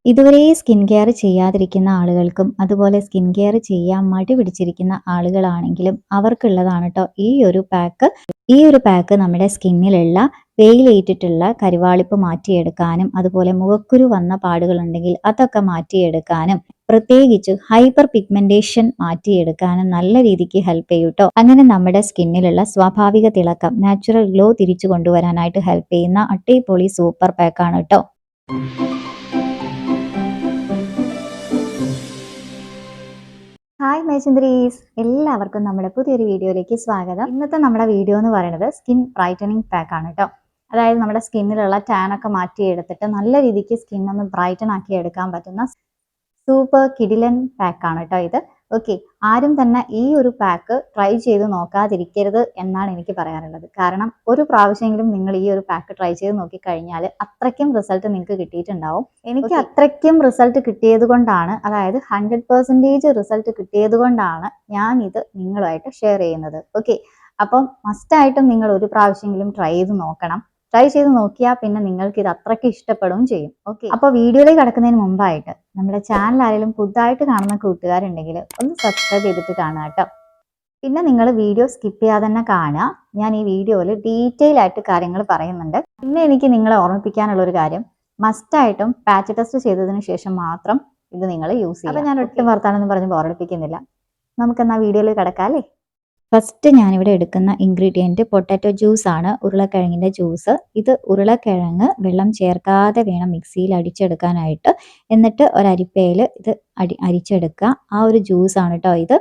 ഇതുവരെ skin care ചെയ്യാതിരിക്കുന്ന ആളുകൾക്കും അതുപോലെ സ്കിൻ കെയർ ചെയ്യാൻ മടി പിടിച്ചിരിക്കുന്ന ആളുകളാണെങ്കിലും അവർക്കുള്ളതാണ് കേട്ടോ ഈ ഒരു പാക്ക് നമ്മുടെ സ്കിന്നിലുള്ള വെയിലേറ്റിട്ടുള്ള കരിവാളിപ്പ് മാറ്റിയെടുക്കാനും അതുപോലെ മുഖക്കുരു വന്ന പാടുകളുണ്ടെങ്കിൽ അതൊക്കെ മാറ്റിയെടുക്കാനും പ്രത്യേകിച്ച് ഹൈപ്പർ പിഗ്മെന്റേഷൻ മാറ്റിയെടുക്കാനും നല്ല രീതിക്ക് ഹെൽപ്പ് ചെയ്യും കേട്ടോ. അങ്ങനെ നമ്മുടെ സ്കിന്നിലുള്ള സ്വാഭാവിക തിളക്കം നാച്ചുറൽ ഗ്ലോ തിരിച്ചു കൊണ്ടുവരാനായിട്ട് ഹെൽപ്പ് ചെയ്യുന്ന അടിപൊളി സൂപ്പർ പാക്കാണ് കേട്ടോ. ഹായ് മേചന്ദ്രീസ്, എല്ലാവർക്കും നമ്മുടെ പുതിയൊരു വീഡിയോയിലേക്ക് സ്വാഗതം. ഇന്നത്തെ നമ്മുടെ വീഡിയോ എന്ന് പറയുന്നത് സ്കിൻ ബ്രൈറ്റനിങ് പാക്ക് ആണ് കേട്ടോ. അതായത് നമ്മുടെ സ്കിന്നിലുള്ള ടാൻ ഒക്കെ മാറ്റിയെടുത്തിട്ട് നല്ല രീതിക്ക് സ്കിൻ ഒന്ന് ബ്രൈറ്റൻ ആക്കി എടുക്കാൻ പറ്റുന്ന സൂപ്പർ കിഡിലൻ പാക്കാണ് കേട്ടോ ഇത്. ഓക്കെ, ആരും തന്നെ ഈ ഒരു പാക്ക് ട്രൈ ചെയ്ത് നോക്കാതിരിക്കരുത് എന്നാണ് എനിക്ക് പറയാനുള്ളത്. കാരണം ഒരു പ്രാവശ്യമെങ്കിലും നിങ്ങൾ ഈ ഒരു പാക്ക് ട്രൈ ചെയ്ത് നോക്കിക്കഴിഞ്ഞാൽ അത്രയ്ക്കും റിസൾട്ട് നിങ്ങൾക്ക് കിട്ടിയിട്ടുണ്ടാവും. എനിക്ക് അത്രയ്ക്കും റിസൾട്ട് കിട്ടിയത് കൊണ്ടാണ്, അതായത് 100% റിസൾട്ട് കിട്ടിയത് കൊണ്ടാണ് ഞാൻ ഇത് നിങ്ങളുമായിട്ട് ഷെയർ ചെയ്യുന്നത്. ഓക്കെ, അപ്പം മസ്റ്റായിട്ടും നിങ്ങൾ ഒരു പ്രാവശ്യമെങ്കിലും ട്രൈ ചെയ്ത് നോക്കണം. ട്രൈ ചെയ്ത് നോക്കിയാൽ പിന്നെ നിങ്ങൾക്ക് ഇത് അത്രയ്ക്ക് ഇഷ്ടപ്പെടുകയും ചെയ്യും. ഓക്കെ, അപ്പോൾ വീഡിയോയിലേക്ക് കടക്കുന്നതിന് മുമ്പായിട്ട് നമ്മുടെ ചാനൽ ആരെങ്കിലും പുതുതായിട്ട് കാണുന്ന കൂട്ടുകാരുണ്ടെങ്കിൽ ഒന്ന് സബ്സ്ക്രൈബ് ചെയ്തിട്ട് കാണുക കേട്ടോ. പിന്നെ നിങ്ങൾ വീഡിയോ സ്കിപ്പ് ചെയ്യാതെ തന്നെ കാണുക. ഞാൻ ഈ വീഡിയോയിൽ ഡീറ്റെയിൽ ആയിട്ട് കാര്യങ്ങൾ പറയുന്നുണ്ട്. പിന്നെ എനിക്ക് നിങ്ങളെ ഓർമ്മിപ്പിക്കാനുള്ള ഒരു കാര്യം, മസ്റ്റായിട്ടും പാച്ച് ടെസ്റ്റ് ചെയ്തതിന് ശേഷം മാത്രം ഇത് നിങ്ങൾ യൂസ് ചെയ്യുക. അപ്പോൾ ഞാൻ ഒട്ടും വർത്താനൊന്നും പറഞ്ഞ് ബോറടിപ്പിക്കുന്നില്ല. നമുക്കെന്നാ വീഡിയോയിൽ കിടക്കാം അല്ലേ. ഫസ്റ്റ് ഞാനിവിടെ എടുക്കുന്ന ഇൻഗ്രീഡിയൻറ്റ് പൊട്ടാറ്റോ ജ്യൂസ് ആണ്, ഉരുളക്കിഴങ്ങിൻ്റെ ജ്യൂസ്. ഇത് ഉരുളക്കിഴങ്ങ് വെള്ളം ചേർക്കാതെ വേണം മിക്സിയിൽ അടിച്ചെടുക്കാനായിട്ട്. എന്നിട്ട് ഒരരിപ്പയിൽ ഇത് അരിച്ചെടുക്കുക. ആ ഒരു ജ്യൂസാണ് കേട്ടോ ഇത്.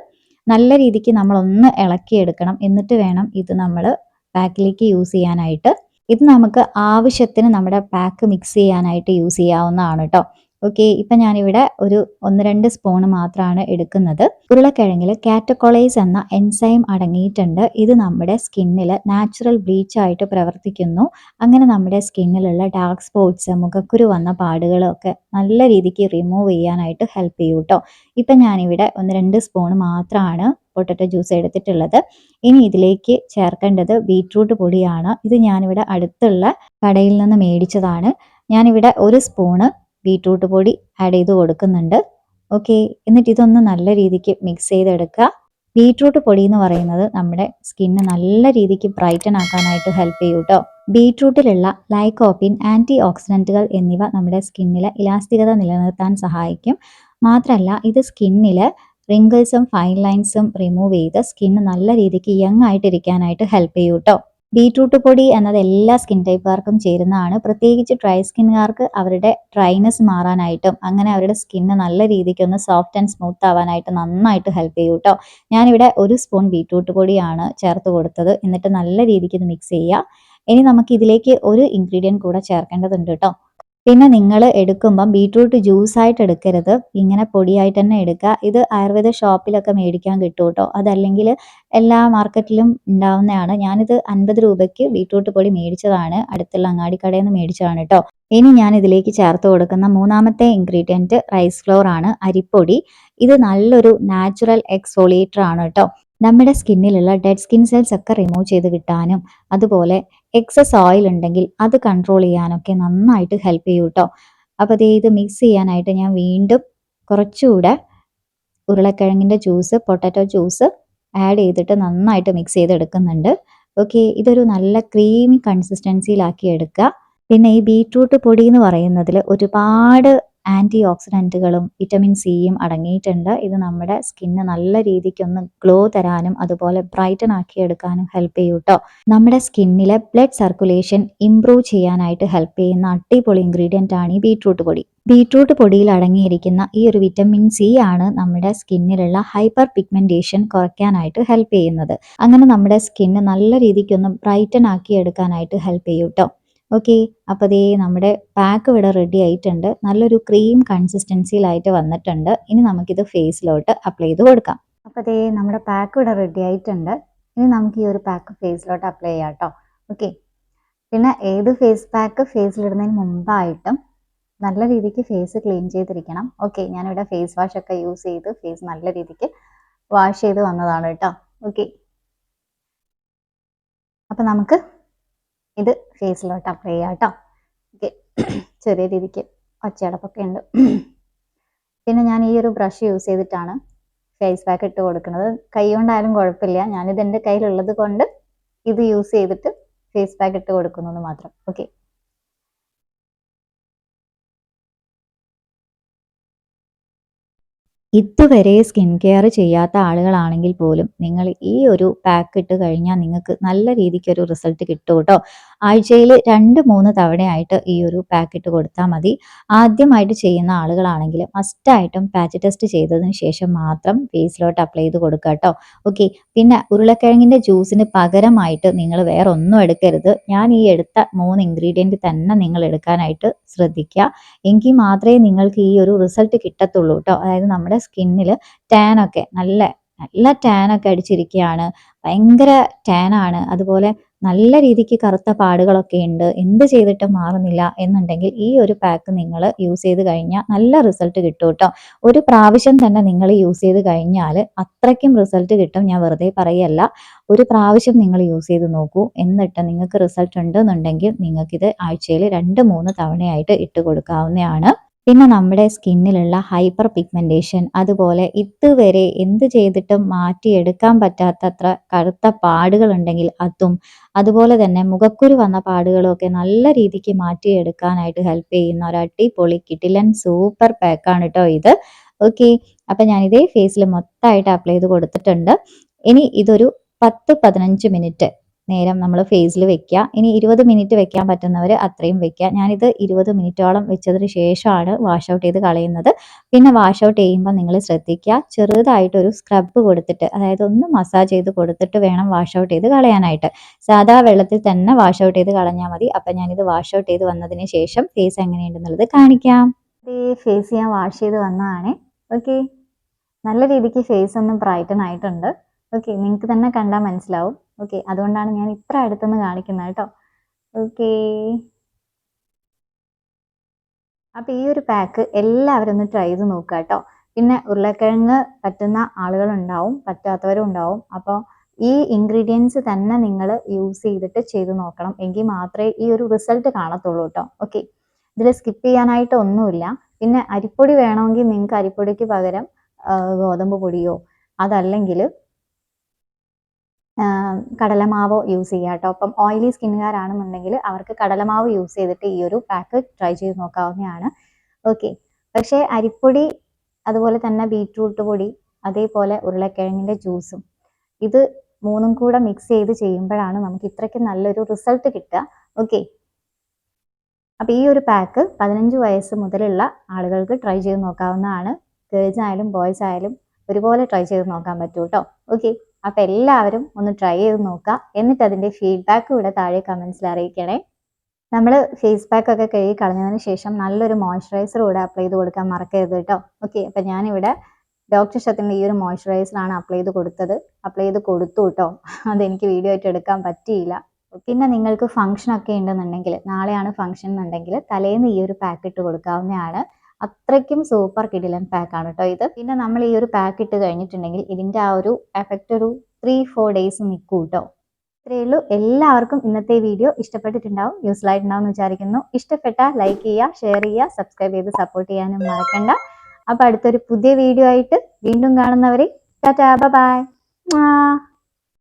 നല്ല രീതിക്ക് നമ്മളൊന്ന് ഇളക്കിയെടുക്കണം. എന്നിട്ട് വേണം ഇത് നമ്മൾ പാക്കിലേക്ക് യൂസ് ചെയ്യാനായിട്ട്. ഇത് നമുക്ക് ആവശ്യത്തിന് നമ്മുടെ പാക്ക് മിക്സ് ചെയ്യാനായിട്ട് യൂസ് ചെയ്യാവുന്നതാണ് കേട്ടോ. ഓക്കെ, ഇപ്പം ഞാനിവിടെ ഒരു 1-2 സ്പൂൺ മാത്രമാണ് എടുക്കുന്നത്. ഉരുളക്കിഴങ്ങിൽ കാറ്റക്കോളൈസ് എന്ന എൻസൈം അടങ്ങിയിട്ടുണ്ട്. ഇത് നമ്മുടെ സ്കിന്നിൽ നാച്ചുറൽ ബ്ലീച്ച് ആയിട്ട് പ്രവർത്തിക്കുന്നു. അങ്ങനെ നമ്മുടെ സ്കിന്നിലുള്ള ഡാർക്ക് സ്പോട്ട്സ്, മുഖക്കുരു വന്ന പാടുകളൊക്കെ നല്ല രീതിക്ക് റിമൂവ് ചെയ്യാനായിട്ട് ഹെൽപ്പ് ചെയ്യും കേട്ടോ. ഇപ്പം ഞാനിവിടെ 1-2 സ്പൂൺ മാത്രമാണ് പൊട്ടറ്റോ ജ്യൂസ് എടുത്തിട്ടുള്ളത്. ഇനി ഇതിലേക്ക് ചേർക്കേണ്ടത് ബീറ്റ്റൂട്ട് പൊടിയാണ്. ഇത് ഞാനിവിടെ അടുത്തുള്ള കടയിൽ നിന്ന് മേടിച്ചതാണ്. ഞാനിവിടെ 1 സ്പൂണ് ബീറ്റ്റൂട്ട് പൊടി ആഡ് ചെയ്ത് കൊടുക്കുന്നുണ്ട്. ഓക്കെ, എന്നിട്ട് ഇതൊന്ന് നല്ല രീതിക്ക് മിക്സ് ചെയ്തെടുക്കുക. ബീറ്റ്റൂട്ട് പൊടി എന്ന് പറയുന്നത് നമ്മുടെ സ്കിന്ന് നല്ല രീതിക്ക് ബ്രൈറ്റൻ ആക്കാനായിട്ട് ഹെൽപ്പ് ചെയ്യും കേട്ടോ. ബീറ്റ്റൂട്ടിലുള്ള ലൈക്കോപ്പിൻ, ആൻറ്റി ഓക്സിഡൻറ്റുകൾ എന്നിവ നമ്മുടെ സ്കിന്നിലെ ഇലാസ്തികത നിലനിർത്താൻ സഹായിക്കും. മാത്രമല്ല ഇത് സ്കിന്നിലെ റിങ്കിൾസും ഫൈൻ ലൈൻസും റിമൂവ് ചെയ്ത് സ്കിന്ന് നല്ല രീതിക്ക് യങ് ആയിട്ടിരിക്കാനായിട്ട് ഹെൽപ്പ് ചെയ്യും കേട്ടോ. ബീറ്റ്റൂട്ട് പൊടി എന്നത് എല്ലാ സ്കിൻ ടൈപ്പുകാർക്കും ചേരുന്നതാണ്. പ്രത്യേകിച്ച് ഡ്രൈ സ്കിന്നുകാർക്ക് അവരുടെ ഡ്രൈനെസ് മാറാനായിട്ടും അങ്ങനെ അവരുടെ സ്കിന്ന് നല്ല രീതിക്ക് ഒന്ന് സോഫ്റ്റ് ആൻഡ് സ്മൂത്ത് ആവാനായിട്ട് നന്നായിട്ട് ഹെൽപ്പ് ചെയ്യും കേട്ടോ. ഞാനിവിടെ 1 സ്പൂൺ ബീറ്റ്റൂട്ട് പൊടിയാണ് ചേർത്ത് കൊടുത്തത്. എന്നിട്ട് നല്ല രീതിക്ക് ഇത് മിക്സ് ചെയ്യുക. ഇനി നമുക്ക് ഇതിലേക്ക് ഒരു ഇൻഗ്രീഡിയൻറ്റ് കൂടെ ചേർക്കേണ്ടതുണ്ട് കേട്ടോ. പിന്നെ നിങ്ങൾ എടുക്കുമ്പം ബീറ്റ്റൂട്ട് ജ്യൂസായിട്ട് എടുക്കരുത്, ഇങ്ങനെ പൊടിയായിട്ട് തന്നെ എടുക്കുക. ഇത് ആയുർവേദ ഷോപ്പിലൊക്കെ മേടിക്കാൻ കിട്ടും കേട്ടോ. അതല്ലെങ്കിൽ എല്ലാ മാർക്കറ്റിലും ഉണ്ടാവുന്നതാണ്. ഞാനിത് 50 രൂപയ്ക്ക് ബീറ്റ്റൂട്ട് പൊടി മേടിച്ചതാണ്, അടുത്തുള്ള അങ്ങാടിക്കടയിൽ നിന്ന് മേടിച്ചതാണ് കേട്ടോ. ഇനി ഞാൻ ഇതിലേക്ക് ചേർത്ത് കൊടുക്കുന്ന മൂന്നാമത്തെ ഇൻഗ്രീഡിയൻറ്റ് റൈസ് ഫ്ലോർ ആണ്, അരിപ്പൊടി. ഇത് നല്ലൊരു നാച്ചുറൽ എക്സ്ഫോളിയേറ്റർ ആണ് കേട്ടോ. നമ്മുടെ സ്കിന്നിലുള്ള ഡെഡ് സ്കിൻ സെൽസ് ഒക്കെ റിമൂവ് ചെയ്ത് കിട്ടാനും അതുപോലെ എക്സസ് ഓയിൽ ഉണ്ടെങ്കിൽ അത് കൺട്രോൾ ചെയ്യാനൊക്കെ നന്നായിട്ട് ഹെൽപ്പ് ചെയ്യും കേട്ടോ. അപ്പോൾ ഇത് മിക്സ് ചെയ്യാനായിട്ട് ഞാൻ വീണ്ടും കുറച്ചുകൂടെ ഉരുളക്കിഴങ്ങിൻ്റെ ജ്യൂസ്, പൊട്ടാറ്റോ ജ്യൂസ് ആഡ് ചെയ്തിട്ട് നന്നായിട്ട് മിക്സ് ചെയ്തെടുക്കുന്നുണ്ട്. ഓക്കെ, ഇതൊരു നല്ല ക്രീമി കൺസിസ്റ്റൻസിയിലാക്കി എടുക്കുക. പിന്നെ ഈ ബീറ്റ്റൂട്ട് പൊടി എന്ന് പറയുന്നതിൽ ഒരുപാട് ആൻറ്റി ഓക്സിഡൻറ്റുകളും വിറ്റമിൻ സിയും അടങ്ങിയിട്ടുണ്ട്. ഇത് നമ്മുടെ സ്കിന്ന് നല്ല രീതിക്കൊന്ന് ഗ്ലോ തരാനും അതുപോലെ ബ്രൈറ്റൻ ആക്കി എടുക്കാനും ഹെൽപ്പ് ചെയ്യും കേട്ടോ. നമ്മുടെ സ്കിന്നിലെ ബ്ലഡ് സർക്കുലേഷൻ ഇംപ്രൂവ് ചെയ്യാനായിട്ട് ഹെൽപ്പ് ചെയ്യുന്ന അടിപൊളി ഇൻഗ്രീഡിയൻ്റ് ആണ് ഈ ബീറ്റ്റൂട്ട് പൊടി. ബീറ്റ്റൂട്ട് പൊടിയിൽ അടങ്ങിയിരിക്കുന്ന ഈ ഒരു വിറ്റമിൻ സി ആണ് നമ്മുടെ സ്കിന്നിലുള്ള ഹൈപ്പർ പിഗ്മെന്റേഷൻ കുറയ്ക്കാനായിട്ട് ഹെൽപ്പ് ചെയ്യുന്നത്. അങ്ങനെ നമ്മുടെ സ്കിന്ന് നല്ല രീതിക്കൊന്ന് ബ്രൈറ്റൻ ആക്കി എടുക്കാനായിട്ട് ഹെൽപ്പ് ചെയ്യും കേട്ടോ. ഓക്കെ, അപ്പോൾ ദേ നമ്മുടെ പാക്ക് ഇവിടെ റെഡി ആയിട്ടുണ്ട്. നല്ലൊരു ക്രീം കൺസിസ്റ്റൻസിയിലായിട്ട് വന്നിട്ടുണ്ട്. ഇനി നമുക്കിത് ഫേസിലോട്ട് അപ്ലൈ ചെയ്ത് കൊടുക്കാം. അപ്പോൾ ദേ നമ്മുടെ പാക്ക് ഇവിടെ റെഡി ആയിട്ടുണ്ട്. ഇനി നമുക്ക് ഈ ഒരു പാക്ക് ഫേസിലോട്ട് അപ്ലൈ ചെയ്യാം കേട്ടോ. ഓക്കെ, പിന്നെ ഏത് ഫേസ് പാക്ക് ഫേസിലിടുന്നതിന് മുമ്പായിട്ടും നല്ല രീതിക്ക് ഫേസ് ക്ലീൻ ചെയ്തിരിക്കണം. ഓക്കെ, ഞാനിവിടെ ഫേസ് വാഷ് ഒക്കെ യൂസ് ചെയ്ത് ഫേസ് നല്ല രീതിക്ക് വാഷ് ചെയ്ത് വന്നതാണ് കേട്ടോ. ഓക്കെ, അപ്പം നമുക്ക് ഇത് ഫേസിലോട്ട് അപ്ലൈ ചെയ്യാം കേട്ടോ. ഓക്കെ, ചെറിയ രീതിക്ക് ഒച്ചയടപ്പൊക്കെ ഉണ്ട്. പിന്നെ ഞാൻ ഈ ഒരു ബ്രഷ് യൂസ് ചെയ്തിട്ടാണ് ഫേസ് പാക്ക് ഇട്ട് കൊടുക്കുന്നത്. കൈ കൊണ്ടായാലും കുഴപ്പമില്ല, ഞാനിത് എൻ്റെ കയ്യിലുള്ളത് കൊണ്ട് ഇത് യൂസ് ചെയ്തിട്ട് ഫേസ് പാക്ക് ഇട്ട് കൊടുക്കുന്നത് മാത്രം. ഓക്കെ. ഇതുവരെ സ്കിൻ കെയർ ചെയ്യാത്ത ആളുകളാണെങ്കിൽ പോലും നിങ്ങൾ ഈ ഒരു പാക്ക് ഇട്ട് കഴിഞ്ഞാൽ നിങ്ങൾക്ക് നല്ല രീതിക്കൊരു റിസൾട്ട് കിട്ടും കേട്ടോ. ആഴ്ചയിൽ 2-3 തവണയായിട്ട് ഈ ഒരു പാക്ക് ഇട്ട് കൊടുത്താൽ മതി. ആദ്യമായിട്ട് ചെയ്യുന്ന ആളുകളാണെങ്കിൽ മസ്റ്റായിട്ടും പാച്ച് ടെസ്റ്റ് ചെയ്തതിന് ശേഷം മാത്രം ഫേസിലോട്ട് അപ്ലൈ ചെയ്ത് കൊടുക്കുക കേട്ടോ. ഓക്കെ. പിന്നെ ഉരുളക്കിഴങ്ങിൻ്റെ ജ്യൂസിന് പകരമായിട്ട് നിങ്ങൾ വേറെ ഒന്നും എടുക്കരുത്. ഞാൻ ഈ എടുത്ത 3 ഇൻഗ്രീഡിയൻറ്റ് തന്നെ നിങ്ങൾ എടുക്കാനായിട്ട് ശ്രദ്ധിക്കുക. എങ്കിൽ മാത്രമേ നിങ്ങൾക്ക് ഈ ഒരു റിസൾട്ട് കിട്ടത്തുള്ളൂ കേട്ടോ. അതായത് നമ്മുടെ സ്കിന്നിൽ ടാനൊക്കെ നല്ല നല്ല ടാനൊക്കെ അടിച്ചിരിക്കുകയാണ്, ഭയങ്കര ടാനാണ്, അതുപോലെ നല്ല രീതിക്ക് കറുത്ത പാടുകളൊക്കെ ഉണ്ട്, എന്ത് ചെയ്തിട്ടും മാറുന്നില്ല എന്നുണ്ടെങ്കിൽ ഈ ഒരു പാക്ക് നിങ്ങൾ യൂസ് ചെയ്ത് കഴിഞ്ഞാൽ നല്ല റിസൾട്ട് കിട്ടും കേട്ടോ. ഒരു പ്രാവശ്യം തന്നെ നിങ്ങൾ യൂസ് ചെയ്ത് കഴിഞ്ഞാൽ അത്രയ്ക്കും റിസൾട്ട് കിട്ടും, ഞാൻ വെറുതെ പറയല്ല. ഒരു പ്രാവശ്യം നിങ്ങൾ യൂസ് ചെയ്ത് നോക്കൂ, എന്നിട്ട് നിങ്ങൾക്ക് റിസൾട്ട് ഉണ്ടെന്നുണ്ടെങ്കിൽ നിങ്ങൾക്കിത് ആഴ്ചയിൽ 2-3 തവണയായിട്ട് ഇട്ട് കൊടുക്കാവുന്നതാണ്. പിന്നെ നമ്മുടെ സ്കിന്നിലുള്ള ഹൈപ്പർ പിഗ്മെന്റേഷൻ, അതുപോലെ ഇതുവരെ എന്ത് ചെയ്തിട്ടും മാറ്റിയെടുക്കാൻ പറ്റാത്തത്ര കറുത്ത പാടുകൾ ഉണ്ടെങ്കിൽ അതും, അതുപോലെ തന്നെ മുഖക്കുരു വന്ന പാടുകളും ഒക്കെ നല്ല രീതിക്ക് മാറ്റിയെടുക്കാനായിട്ട് ഹെൽപ്പ് ചെയ്യുന്ന ഒരു അടിപൊളി കിടിലൻ സൂപ്പർ പാക്കാണ് കേട്ടോ ഇത്. ഓക്കെ. അപ്പം ഞാനിതേ ഫേസിൽ മൊത്തമായിട്ട് അപ്ലൈ ചെയ്ത് കൊടുത്തിട്ടുണ്ട്. ഇനി ഇതൊരു 10-15 മിനിറ്റ് നേരം നമ്മൾ ഫേസിൽ വെക്കുക. ഇനി 20 മിനിറ്റ് വെക്കാൻ പറ്റുന്നവർ അത്രയും വെക്കുക. ഞാനിത് 20 മിനിറ്റോളം വെച്ചതിന് ശേഷമാണ് വാഷ് ഔട്ട് ചെയ്ത് കളയുന്നത്. പിന്നെ വാഷ് ഔട്ട് ചെയ്യുമ്പോൾ നിങ്ങൾ ശ്രദ്ധിക്കുക, ചെറുതായിട്ടൊരു സ്ക്രബ് കൊടുത്തിട്ട്, അതായത് ഒന്ന് മസാജ് ചെയ്ത് കൊടുത്തിട്ട് വേണം വാഷ് ഔട്ട് ചെയ്ത് കളയാനായിട്ട്. സാധാ വെള്ളത്തിൽ തന്നെ വാഷ് ഔട്ട് ചെയ്ത് കളഞ്ഞാൽ മതി. അപ്പം ഞാനിത് വാഷ് ഔട്ട് ചെയ്ത് വന്നതിന് ശേഷം ഫേസ് എങ്ങനെയുണ്ടെന്നുള്ളത് കാണിക്കാം. ഫേസ് ഞാൻ വാഷ് ചെയ്ത് വന്നതാണ്. ഓക്കെ. നല്ല രീതിക്ക് ഫേസ് ഒന്ന് ബ്രൈറ്റൻ ആയിട്ടുണ്ട്. ഓക്കെ. നിങ്ങൾക്ക് തന്നെ കണ്ടാൽ മനസ്സിലാവും. ഓക്കെ. അതുകൊണ്ടാണ് ഞാൻ ഇത്ര അടുത്തുനിന്ന് കാണിക്കുന്നത് കേട്ടോ. ഓക്കെ. അപ്പോൾ ഈ ഒരു പാക്ക് എല്ലാവരും ഒന്ന് ട്രൈ ചെയ്ത് നോക്കുക കേട്ടോ. പിന്നെ ഉരുളക്കിഴങ്ങ് പറ്റുന്ന ആളുകളുണ്ടാവും, പറ്റാത്തവരും ഉണ്ടാവും. അപ്പോൾ ഈ ഇൻഗ്രീഡിയൻസ് തന്നെ നിങ്ങൾ യൂസ് ചെയ്തിട്ട് ചെയ്ത് നോക്കണം, എങ്കിൽ മാത്രമേ ഈ ഒരു റിസൾട്ട് കാണത്തുള്ളൂ കേട്ടോ. ഓക്കെ. ഇതിൽ സ്കിപ്പ് ചെയ്യാനായിട്ട് ഒന്നുമില്ല. പിന്നെ അരിപ്പൊടി വേണമെങ്കിൽ നിങ്ങൾക്ക് അരിപ്പൊടിക്ക് പകരം ഗോതമ്പ് പൊടിയോ അതല്ലെങ്കിൽ കടലമാവോ യൂസ് ചെയ്യുക കേട്ടോ. അപ്പം ഓയിലി സ്കിന്നുകാരാണെന്നുണ്ടെങ്കിൽ അവർക്ക് കടലമാവ് യൂസ് ചെയ്തിട്ട് ഈ ഒരു പാക്ക് ട്രൈ ചെയ്ത് നോക്കാവുന്നതാണ്. ഓക്കെ. പക്ഷേ അരിപ്പൊടി, അതുപോലെ തന്നെ ബീറ്റ്റൂട്ട് പൊടി, അതേപോലെ ഉരുളക്കിഴങ്ങിൻ്റെ ജ്യൂസും, ഇത് മൂന്നും കൂടെ മിക്സ് ചെയ്ത് ചെയ്യുമ്പോഴാണ് നമുക്ക് ഇത്രയ്ക്ക് നല്ലൊരു റിസൾട്ട് കിട്ടുക. ഓക്കെ. അപ്പോൾ ഈ ഒരു പാക്ക് 15 വയസ്സ് മുതലുള്ള ആളുകൾക്ക് ട്രൈ ചെയ്ത് നോക്കാവുന്നതാണ്. ഗേൾസ് ആയാലും ബോയ്സ് ആയാലും ഒരുപോലെ ട്രൈ ചെയ്ത് നോക്കാൻ പറ്റും കേട്ടോ. ഓക്കെ. അപ്പോൾ എല്ലാവരും ഒന്ന് ട്രൈ ചെയ്ത് നോക്കുക. എന്നിട്ട് അതിൻ്റെ ഫീഡ്ബാക്ക് ഇവിടെ താഴെ കമൻസിൽ അറിയിക്കണേ. നമ്മൾ ഫേസ് പാക്ക് ഒക്കെ കഴുകി കളഞ്ഞതിന് ശേഷം നല്ലൊരു മോയ്സ്ചറൈസർ കൂടെ അപ്ലൈ ചെയ്ത് കൊടുക്കാൻ മറക്കരുത് കേട്ടോ. ഓക്കെ. അപ്പോൾ ഞാനിവിടെ ഡോക്ടർ ഷത്തിൻ്റെ ഈ ഒരു മോയ്സ്ചറൈസറാണ് അപ്ലൈ ചെയ്ത് കൊടുത്തു കേട്ടോ. അതെനിക്ക് വീഡിയോ ആയിട്ട് എടുക്കാൻ പറ്റിയില്ല. പിന്നെ നിങ്ങൾക്ക് ഫംഗ്ഷൻ ഒക്കെ ഉണ്ടെന്നുണ്ടെങ്കിൽ, നാളെയാണ് ഫംഗ്ഷൻ എന്നുണ്ടെങ്കിൽ തലേന്ന് ഈ ഒരു പാക്ക് ഇട്ട് കൊടുക്കാവുന്നതാണ്. അത്രയ്ക്കും സൂപ്പർ കിടിലൻ പാക്കാണ് കേട്ടോ ഇത്. പിന്നെ നമ്മൾ ഈ ഒരു പാക്ക് ഇട്ട് കഴിഞ്ഞിട്ടുണ്ടെങ്കിൽ ഇതിൻ്റെ ആ ഒരു എഫക്റ്റ് ഒരു 3-4 ഡേയ്സ് നിൽക്കും കേട്ടോ. ഇത്രയേ ഉള്ളൂ. എല്ലാവർക്കും ഇന്നത്തെ വീഡിയോ ഇഷ്ടപ്പെട്ടിട്ടുണ്ടാവും, യൂസ്ഫുൾ ആയിട്ടുണ്ടാവും എന്ന് വിചാരിക്കുന്നു. ഇഷ്ടപ്പെട്ടാൽ ലൈക്ക് ചെയ്യുക, ഷെയർ ചെയ്യുക, സബ്സ്ക്രൈബ് ചെയ്ത് സപ്പോർട്ട് ചെയ്യാനും മറക്കണ്ട. അപ്പോൾ അടുത്തൊരു പുതിയ വീഡിയോ ആയിട്ട് വീണ്ടും കാണുന്നവരെ ടാറ്റാ, ബൈ ബൈ.